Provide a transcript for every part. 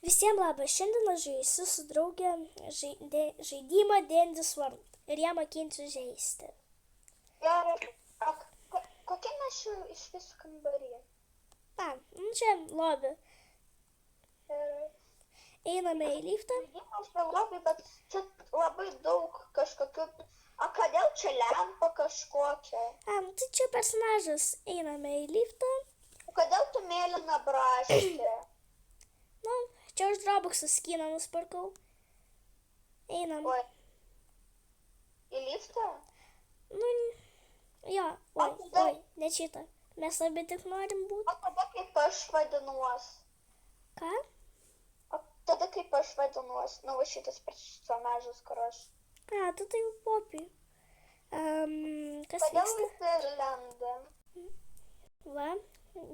Visiems labas, šiandien aš žaisiu su draugė žaidimą Dandy's World ir ją mokinsiu žaisti. Gerai, kokia mes iš viso kambaryje? Čia lobby. Gerai. Einame į liftą. Žaidimas be lobby, bet čia labai daug kažkokių... O kodėl čia lempa kažkokia? Tai čia personažas. Einame į liftą. O kodėl tu mėlyną braškę? Čia už Robuxų skiną nusipirkau. Einam. Oi. Į liftą? Jo, oi, ne šitą. Mes abi tik norim būti. O tada kaip aš vadinuos? Ką? O tada kaip aš vadinuos? Va šitas personažas, kur aš. Tu tai jau popi. Kas Kodėl vyksta? visi lenda? Va,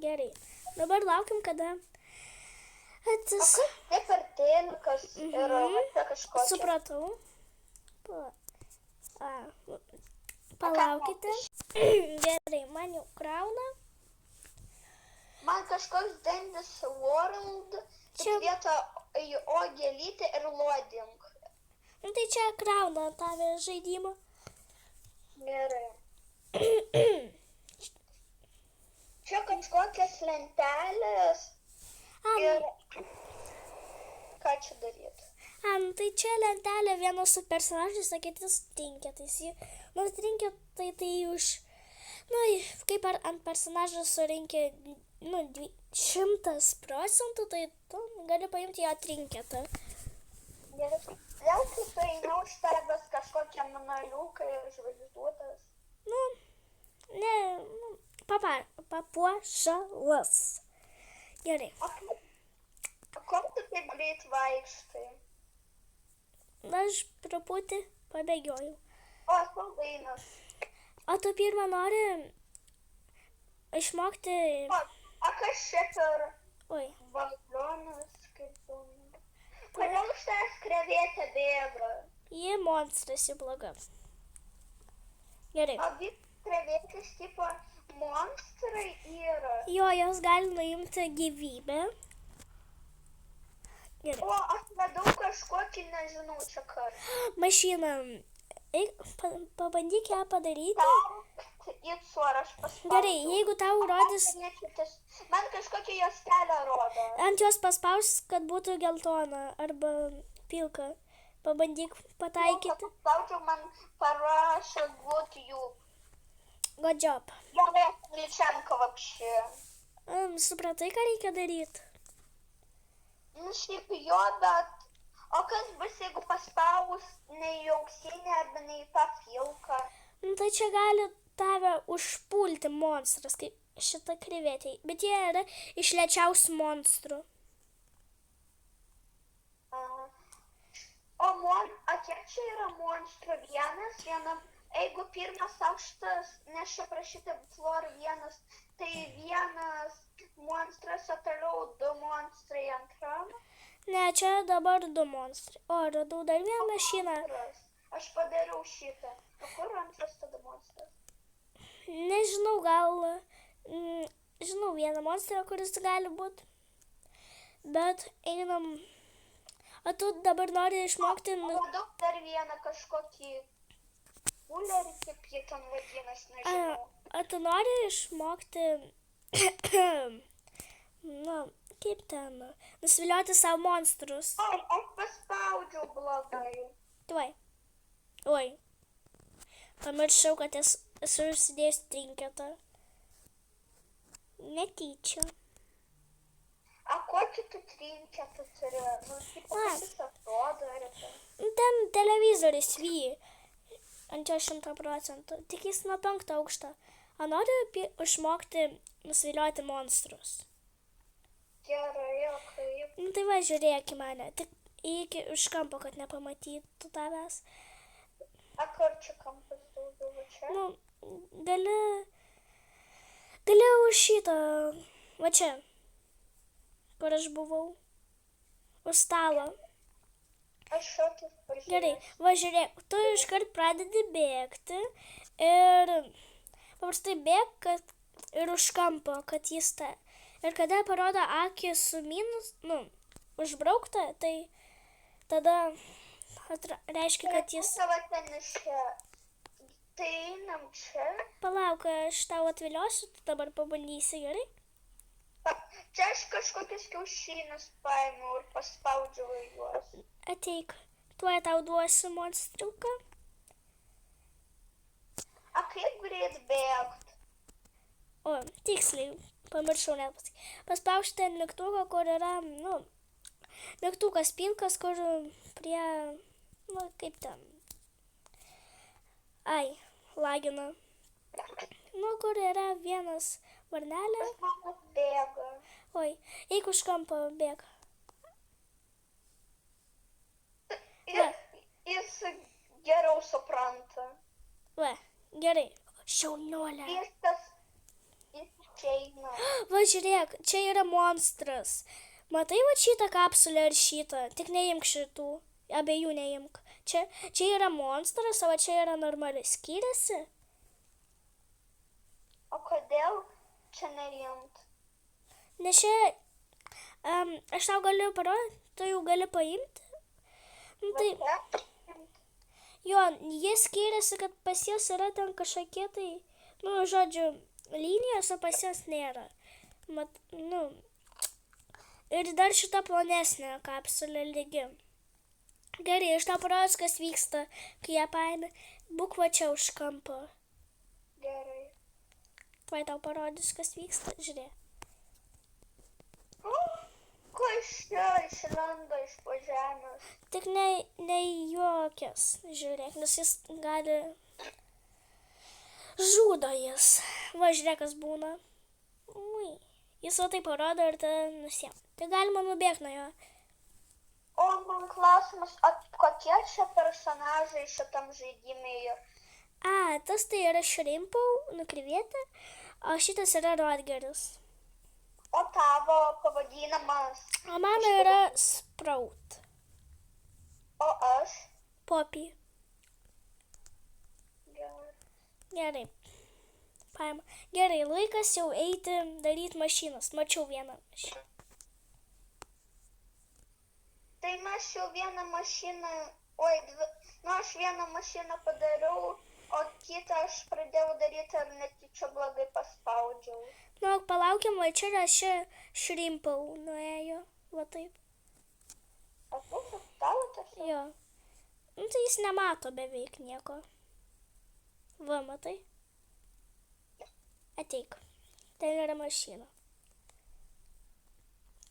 gerai. Dabar laukiam, kada O kas taip artėja, kas yra čia kažkokia? Supratau. Palaukite. Gerai, man jau krauna. Man kažkoks Dandy's World, Čia- tik vieta O gėlytė ir loading. Tai čia krauna tave žaidimą. Gerai. Čia kažkokias lentelės ir... Ką čia daryti? Tai čia lentelė vienas su personažais, o kitas trinketais. Nors trinketai tai už... kaip ant personažo surinkė 100%, tai tu gali paimti jo trinketą. Gerai. Vėl kaip tai neužtarbęs kažkokią monoliuką ir žvaigžduotas. Papuošalas. Gerai. O kur tu taip greit vaikštai? Aš truputį pabėgiojau. O, saldainas. O tu pirmą nori išmokti... O kas čia per Oi. balionas, kaip būna? Kodėl už tavęs krevetė bėga? Ji monstras, ji bloga. Gerai. Abi krevetės tipo monstrai yra. Jo, jos gali nuimti gyvybę. Gerai. O, aš radau kažkokį, nežinau, čia kartą. Mašiną. Pabandyk ją padaryti. Tau į suorą aš paspaudžiu. Gerai, jeigu tau rodys... Man kažkokia jos kelio rodo. Ant jos paspaus, kad būtų geltona arba pilka. Pabandyk pataikyti. Paspaudžiau, man parašo good you. Good job. Gerai, Ličenko вообще. Supratai, ką reikia daryti? Šiaip jo, bet... O kas bus, jeigu paspaus ne į auksinę arba ne į tą pilką? Tai čia gali tave užpulti monstras, kaip šita krevetė. Bet jie yra iš lėčiausių monstrų. O kiek čia yra monstrų? Vienas, jeigu pirmas aukštas, nes čia prašyta floor vienas, tai vienas monstras, o toliau 2 monstrai antram. Ne, čia dabar 2 monstrai. O, radau dar vieną mašiną. Aš padariau šitą. O kur antras tada monstras? Nežinau, gal... žinau vieną monstrą, kuris gali būti. Bet einam... O tu dabar nori išmokti... Radau dar vieną kažkokį pulerį, kaip jie ten vadinas, nežinau. O tu nori išmokti... kaip ten... Nusivilioti savo monstrus. Aš paspaudžiau blogai. Tuoj. Oi. Pamiršau, kad esu užsidėjus trinketą. Netyčia. A kokį tu trinketą turi? Kaip jis atrodo, ar tai? Ten televizorius ant jo 100%. Tik jis nuo 5 aukšto. O nori išmokti nusivilioti monstrus? Gerai, o kaip? Tai va, žiūrėk į mane. Tik iki už kampo, kad nepamatytų tavęs. A kur čia kampas daugiau, va čia? Gali už šitą. Va čia. Kur aš buvau. Už stalo. Aš šokis pažiūrėjau. Gerai, va žiūrėk. Tu iškart pradedi bėgti. Ir paprastai bėg ir už kampo, kad jis ta... Ir kada parodo akį su minus, užbraukta, tai tada reiškia, kad jis... Savo ten iš čia. Tai einam čia. Palauk, aš tau atviliosiu, tu dabar pabandysi, gerai? Čia aš kažkokius kiaušinius paėmiau ir paspaudžiau į juos. Ateik, tuoj tau duosiu monstriuką. A kaip greit bėgt? O, tiksliai, pamiršau net pasakyti. Paspauskite mygtuką, kur yra, mygtukas pilkas, kur prie, kaip ten. Ai, lagina. Kur yra vienas varnelė. Man bėga. Oi, eik už kampą, bėg. Jis geriau supranta. Va, gerai. Šaunuolė. Jis išeina. Va, žiūrėk, čia yra monstras. Matai, va šitą kapsulę ir šitą. Tik neimk šitų. Abiejų neimk. Čia yra monstras, o čia yra normali. Skiriasi? O kodėl čia nerimt? Nes čia, aš tau galiu parodyti, tu jau gali paimti. Tai, jo, jie skiriasi, kad pas jas yra ten kažkokie tai, žodžiu, linijos, o pas jas nėra. Ir dar šita plonesnė kapsulė lygi. Gerai, aš tau parodys, kas vyksta, kai ją paėmė. Būk va čia už kampo. Gerai. Tuoj tau parodys, kas vyksta, žiūrėk. Kas čia išlenda iš po žemės? Tik ne juokės, žiūrėk, nes jis gali... Žudo jis. Va, žiūrėk, kas būna. Ui. Jis va tai parodo ir tada nusiem. Tai galima nubėgti nuo jo. O man klausimas, kokie čia personažai šitam žaidimui yra? Tas tai yra Šrimpau, nukryvėta, o šitas yra Rodgeris. O tavo pavadinamas? O mano yra Sprout. O aš? Poppy. Gerai. Paima. Gerai, laikas jau eiti daryti mašinas. Mačiau vieną mašiną. Tai mes jau vieną mašiną, aš vieną mašiną padariau, o kitą aš pradėjau daryti ir netyčia blogai paspaudžiau. Palaukiam, va čia yra Šrimpau nuėjo, va taip. O tu sustavo tiesiog? Jo. Tai jis nemato beveik nieko. Va, matai? Ateik. Ten yra mašina.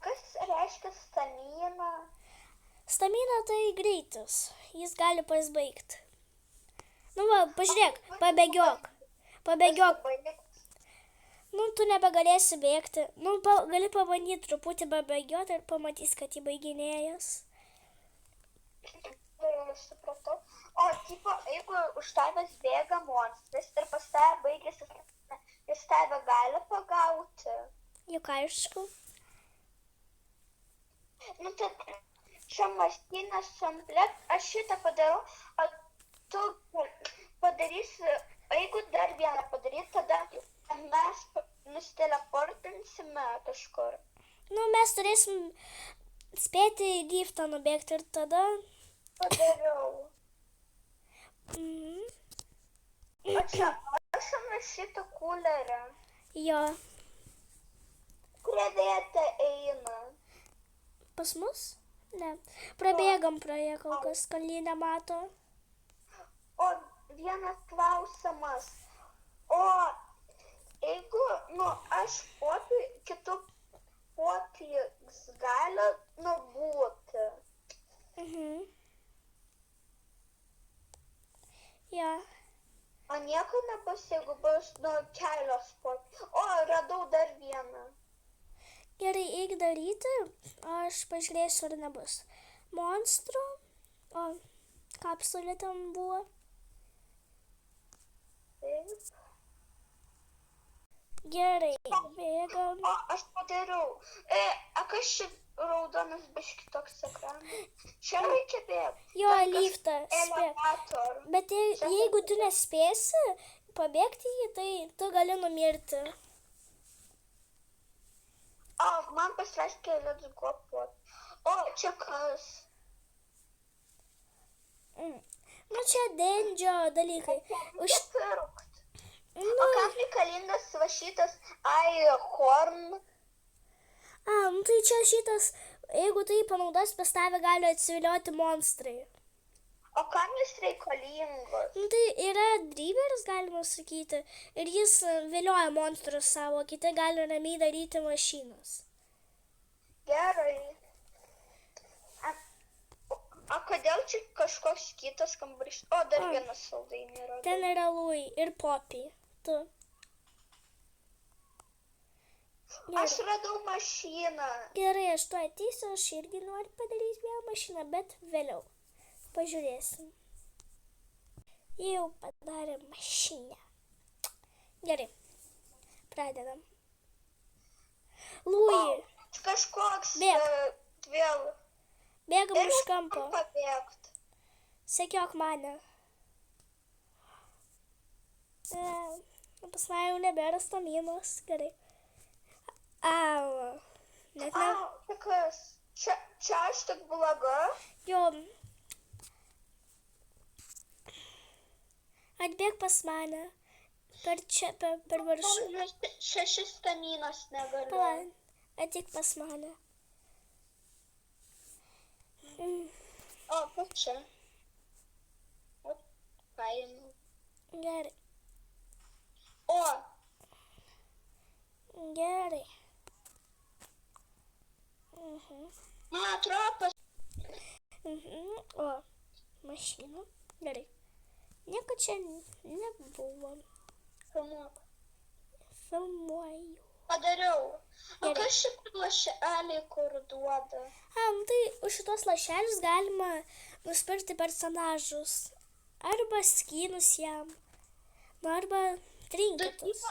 Kas reiškia stamina? Stamina tai greitis. Jis gali pasibaigti. Va, pažiūrėk, pabėgiok. Pabėgiok. Tu nebegalėsi bėgti. Gali pabandyti truputį pabėgioti ir pamatys, kad jį baiginėjas. Supratau. O, jeigu už tavęs bėga monstras ir pas tave baigėsi, jis tave gali pagauti? Juk aišku. Tai čia mašinas samplek, aš šitą padarau, o tu padarysi, jeigu dar vieną padaryt, tada mes nusteleportinsime kažkur. Mes turėsim spėti į liftą nubėgti ir tada... Padariau. Mhm. O čia esame šitą kulerę. Jo. Kuria vieta eina? Pas mus? Ne. Prabėgam praėję kol kas, kol jį nemato. O vienas klausimas. O jeigu, aš Poppy, kitų Poppys gali būti. Mhm. Ja. O nieko nebus, jeigu bus kelios Poppy. O, radau dar vieną. Gerai, eik daryti, aš pažiūrėsiu, ar nebus monstrų. O, kapsulė ten buvo. Taip. Gerai, bėgam. O, aš padariau. Kas čia raudonas biški toks ekranas? Čia reikia bėgti. Jo, liftas. Elevator. Bet jeigu tu nespėsi pabėgti jį, tai tu gali numirti. Man pasireiškia let's go Poppy. O, čia kas? Nu, čia dendžio dalykai. Pirkt. O Nu, kam reikalingas va šitas horn? nu tai čia šitas, jeigu tai panaudos, pas tave gali atsivilioti monstrai. O kam jis reikalingas? Nu, tai yra driveris, galima sakyti, ir jis vilioja monstrus savo, kiti gali ramiai daryti mašinas. Gerai. O kodėl čia kažkoks kitas kambarys? O, dar vienas saldainį yra. Ten yra Lui ir Poppy. Tu. Aš radau mašiną. Gerai, aš tu ateisiu, aš irgi noriu padaryti vieną mašiną, bet vėliau. Pažiūrėsim. Jau padarė mašinę. Gerai. Pradedam. Lui. Kažkoks Bėk. vėl. Bėgam iš kampo. Pabėgt. Sekiok mane. Pas mane jau nebėra staminos. Gerai. Au. Net ne. Čia kas? Čia aš tik bloga? Jo. Atbėg pas mane. Per čia, per viršų. 6 staminos negaliu. Pala, ateik pas mane. O, kas čia? O, paėmiau. Gerai. O, Gerai. man atrodo, O, mašina. Gerai. Nieko čia nebuvo. Filmuoju. Padariau. O Gerai. kas šitą lašelį kur duoda? Nu tai už šitos lašelius galima nusipirkti personažus. Arba skynus jam. Nu, arba trinketus.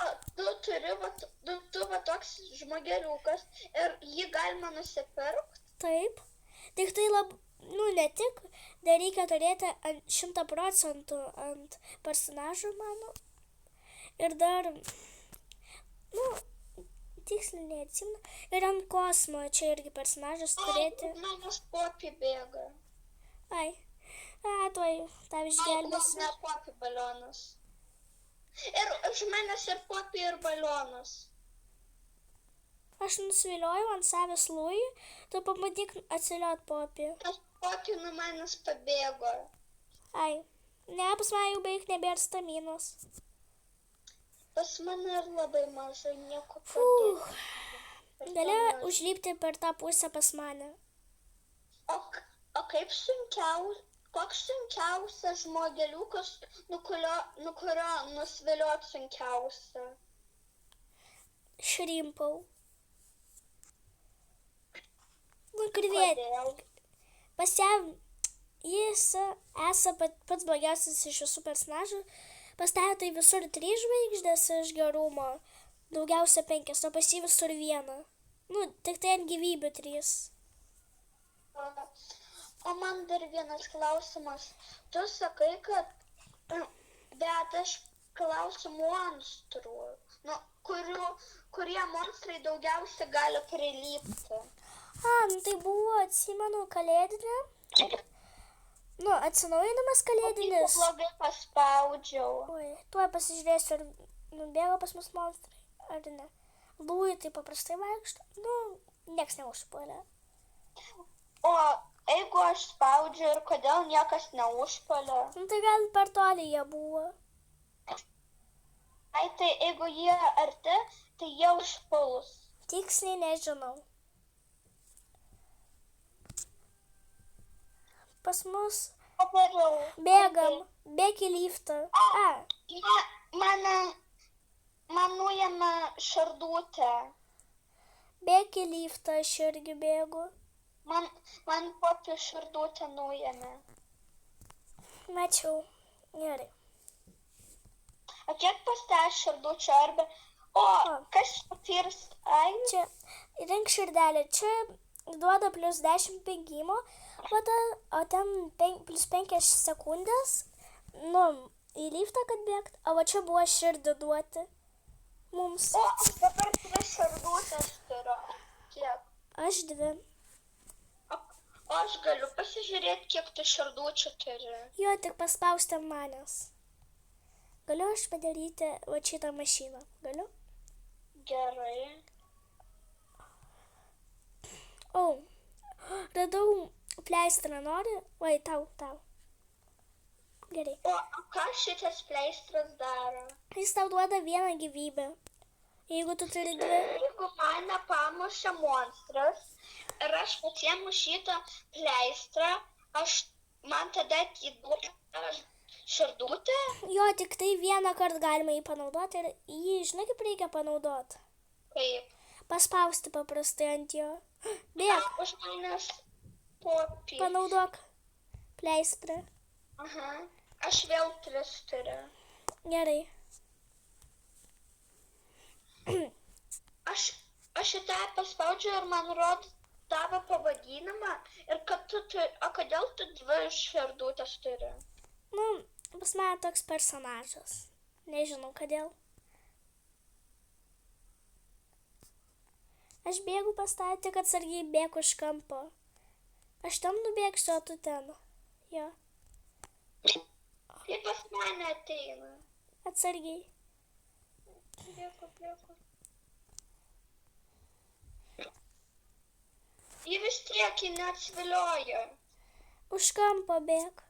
Tu va toks žmogeliukas ir jį galima nusipirkti. Taip. Tik tai ne tik, dar reikia turėti 100% ant personažų, mano. Ir dar, tiksliai neatsimenu. Ir ant kosmo, čia irgi personažas turėti. Manos Poppy bėga. Ai, tuoj, tau išgelbėsiu. Ne Poppy balionas. Ir už manęs ir Poppy ir balionas. Aš nusiviliojau ant savęs Lui, tu pamatyk atsiliot Poppy. Tas Poppy nuo manęs pabėgo. Ai, ne, pas mane jau beveik nebėra staminos. Pas mane ir labai mažai nieko Fuh, padėti. gali užlipti per tą pusę pas mane. O kaip koks sunkiausias žmogeliukas, nuo kurio nusviliot sunkiausia? Šrimpau. Krivėti. Kodėl? Pas ją jis esa pats blogiausias iš visų personažų. Pas tave tai visur 3 žvaigždės iš gerumo. Daugiausia 5, o pas jį visur 1. Tik tai ant gyvybių 3. O man dar vienas klausimas. Tu sakai, kad... Bet aš klausiu monstrų. Kurie monstrai daugiausia gali prilipti. Tai buvo, atsimenu, kalėdinė. Atsinaujinimas kalėdinis. Blogai paspaudžiau. Oi, tuoj pasižiūrėsiu, ar nubėgo pas mus monstrai, ar ne. Lui tai paprastai vaikšto. Nieks neužpuolė. O jeigu aš spaudžiu ir kodėl niekas neužpuolė? Tai gal per toli jie buvo. Ai, tai jeigu jie arti, tai jie užpuls. Tiksliai nežinau. Pas mus bėgam, bėk į liftą. Man nuėmė širdutę. Bėk į liftą, aš irgi bėgu. Man Poppy širdutę nuėmė. Mačiau. Gerai. O kiek pas tą širdučių arba... O, kas patirs? Ai, čia rink širdelę. Čia duoda plus 10 bėgimo, o ten plus 5 sekundės, į liftą, kad bėgt, o va čia buvo širdį duoti mums. O, dabar 3 širdutės turiu. Kiek? Aš 2. O O aš galiu pasižiūrėti, kiek tu širdučių turi. Jo, tik paspausti ant manęs. Galiu aš padaryti va šitą mašiną? Galiu? Gerai. O, radau pleistrą, nori? Oi, tau. Gerai. O ką šitas pleistras daro? Jis tau duoda 1 gyvybę. Jeigu tu turi 2. Jeigu mane pamušė monstras ir aš pasiemu šitą pleistrą, man tada atiduoda širdutę? Jo, tik tai 1 kartą galima jį panaudoti ir jį, žinai, kaip reikia panaudoti. Kaip? Paspausti paprastai ant jo. Bėk, Už manęs popį. panaudok pleistrą. Aha. Aš vėl 3 turiu. Gerai. Aš šitą paspaudžiu ir man rodo tavo pavadinimą. Ir kad tu turi... O kodėl tu 2 širdutės turi? Nu, pas mane toks personažas. Nežinau, kodėl. Aš bėgu pas tą, tik atsargiai bėgu iš kampo. Aš tam nubėgsiu, o tu ten. Jo, Tai pas mane ateina. atsargiai. Bėgu. Ji vis tiek neatsvilioja. Už kampo bėg.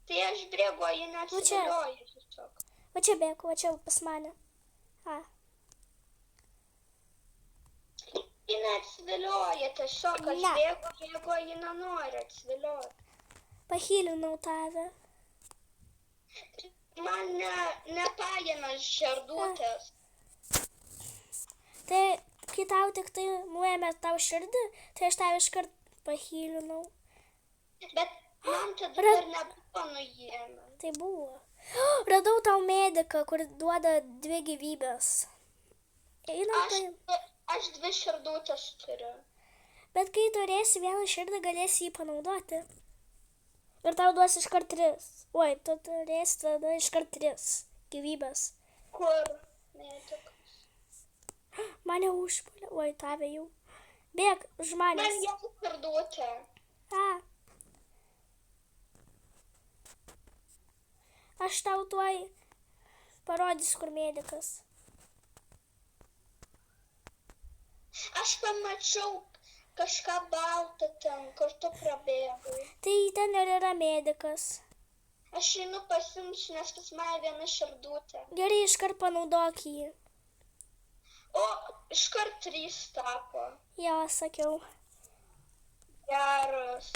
Tai aš bėgu, ji neatsvilioja tiesiog. Va čia bėg, va čia pas mane. Ji neatsvilioja tiesiog. Aš Ne. bėgu, ji nenori atsvilioti. Pahylinau tave. Man nepaėmė širdutės. Tai, kai tau tik tai nuėmė tau širdį, tai aš tave iškart pahylinau. Bet man tada dar nebuvo nuėmę. Tai buvo. Radau tau mediką, kur duoda 2 gyvybės. Einam paim. Aš 2 širdutės turiu. Bet kai turėsi 1 širdį, galėsi jį panaudoti. Ir tau duos iškart 3. Oi, tu turėsi tada iškart 3 gyvybės. Kur? Medikas. Mane užpulė. Oi, tave jau. Bėk, už Man manęs. jau širdutė. Aš tau tuoj parodysiu, kur medikas. Aš pamačiau kažką baltą ten, kur tu prabėgai. Tai ten ir yra medikas. Aš einu pasimsiu, nes pas mane 1 širdutė. Gerai, iškart panaudok jį. O iškart 3 tapo. Jo, sakiau. Geras.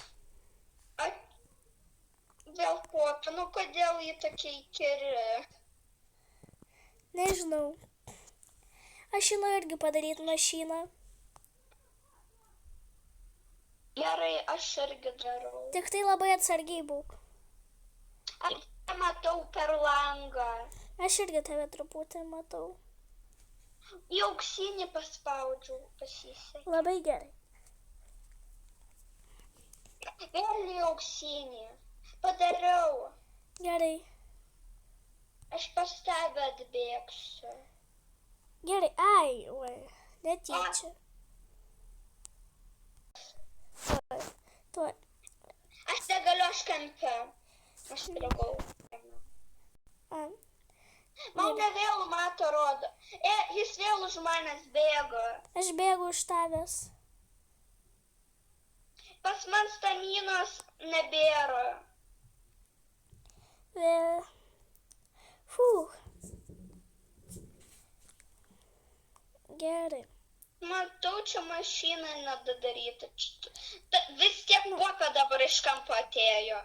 Vėl popė, nu kodėl jį tokia įkyri? Nežinau. Aš žinau irgi padaryti mašiną. Gerai, aš irgi darau. Tik tai labai atsargiai būk. Aš matau per langą. Aš irgi tave truputį matau. Į auksinį paspaudžiau, pasisekė. Labai gerai. Vėl į auksinį. Padariau. Gerai. Aš pas tave atbėgsiu. Gerai. Ai, oi. Netyčia. Tuoj. Aš negaliu, aš kampe. Aš prigau. Mane vėl mato rodo. Jis vėl už manęs bėga. Aš bėgu už tavęs. Pas man staminos nebėra. Fuh. Gerai. Matau, čia mašina nedadaryta. Vis tiek popė dabar iš kampo atėjo.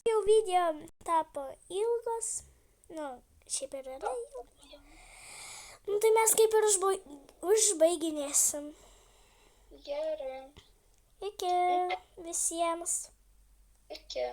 Jau video tapo ilgas. Nu, šiaip ir yra ilgas. Nu, tai mes kaip ir užbaiginėsim. Gerai. Iki visiems. Iki.